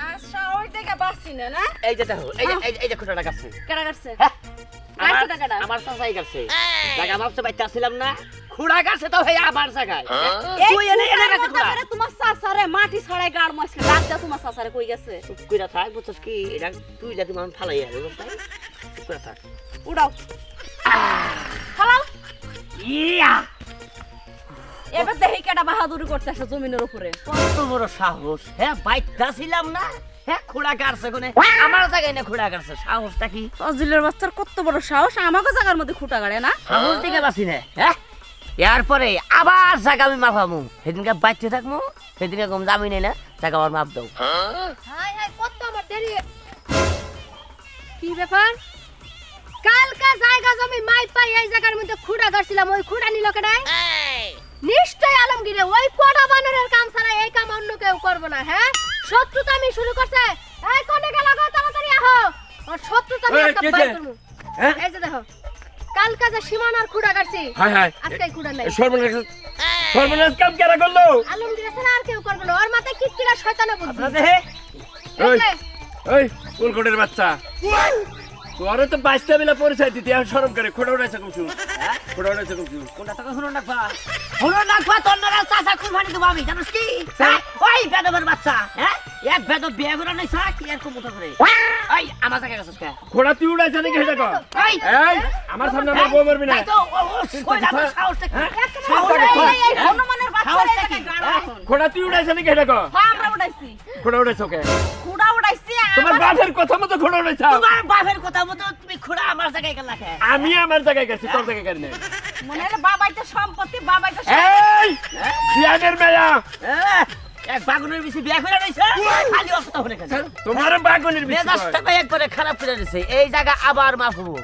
আচ্ছা ওই থেকে বাসি না না এই যে দেখো এই যে খুঁটাটা কাটছে কেডা কাটছে হ্যাঁ কাটছে টাকাটা আমার চাচাই কাটছে জায়গা ভাবছে বাইতে আসছিলাম না খুঁড়া কাটছে তো ভাই আমার জায়গায় তুই এনে কাটছে খুঁড়া তোমার সাসারে মাটি ছড়াই গাড় মাছকে ডাক দাও তোমার সাসারে কই গেছে চুপ কইরা থাক বুঝছস কি এটা তুই যদি মান ফালাই আর বুঝছস না চুপ কইরা থাক উড়াও হালাও ইয়া এবার দেখি কেডা বাহাদুরি করতেছে জমিনের উপরে কত বড় সাহস হ্যাঁ বাইতে আসছিলাম না হ্যাঁ খুঁড়া কাটছে কোনে আমার জায়গায় না খুঁড়া কাটছে সাহসটা কি অজিলের বাচ্চার কত বড় সাহস আমাকে জায়গার মধ্যে খুঁটা গাড়ে না সাহস দিকে বাসি না হ্যাঁ এরপরে আবার জায়গা আমি মাফামু সেদিনকে বাইতে থাকবো সেদিনকে কম জামি নেই না জায়গা আমার মাপ দাও হাই হাই কত আমার দেরি কি ব্যাপার কালকা জায়গা জমি মাই পাই এই জায়গার মধ্যে খুঁড়া ধরছিলাম ওই খুঁড়া নিল কেডাই নিশ্চয় আলমগীরে ওই কোড়া বানরের কাম ছাড়া এই কাম অন্য কেউ করবে না হ্যাঁ শত্রুতা আমি শুরু করছে এই কোনে গেল গো তাড়াতাড়ি আহো আর শত্রুতা আমি আজকে বাইর করব এই যে দেখো কালকা যে সীমানার খুঁড়া কাটছি হাই হাই আজকে খুঁড়া নাই সর্বনাশ কাম কেরা করলো আলমগীরে ছাড়া আর কেউ করবে না ওর মাথায় কিটকিলা শয়তানে বুদ্ধি ওই ওই কোলকোটের বাচ্চা তোরে তো বাইশটা বেলা পরিচয় দিতে এখন শরম করে খোড়া উড়াইছে কমছু খোড়া উড়াইছে কমছু কোনটা তোকে শুনো না তোর না চাচা কুরবানি দেবো আমি জানিস কি ওই বেদবের বাচ্চা হ্যাঁ এক বেদব বিয়ে করে নাই সা কি আর কমুটা করে ওই আমার জায়গায় গেছিস কে খোড়া তুই উড়াইছে নাকি হেটা কর এই এই আমার সামনে আমার বউ মারবি না তাই তো ওই আমার সাহসটা কি এই হনুমানের বাচ্চার এই জায়গায় গাড় এখন খোড়া তুই উড়াইছে নাকি হেটা কর হ্যাঁ আমরা উড়াইছি খোড়া উড়াইছ কে খুঁড়া উড়াইছি তোমার বাপের কথা মতো খোড়া উড়াইছ তোমার বাপের কথা মতো তুমি খুড়া আমার জায়গায় গেলা কে আমি আমার জায়গায় গেছি তোর জায়গায় কেন মনে হলো বাবাই তো সম্পত্তি বাবাই তো এই বিয়ানের মেয়া এক বাগুনের বেশি বিয়ে করে রইছে খালি অস্ত হলে কেন তোমার বাগুনের বিষয় মেজাজটা একবারে খারাপ করে দিছে এই জায়গা আবার মাফ হবো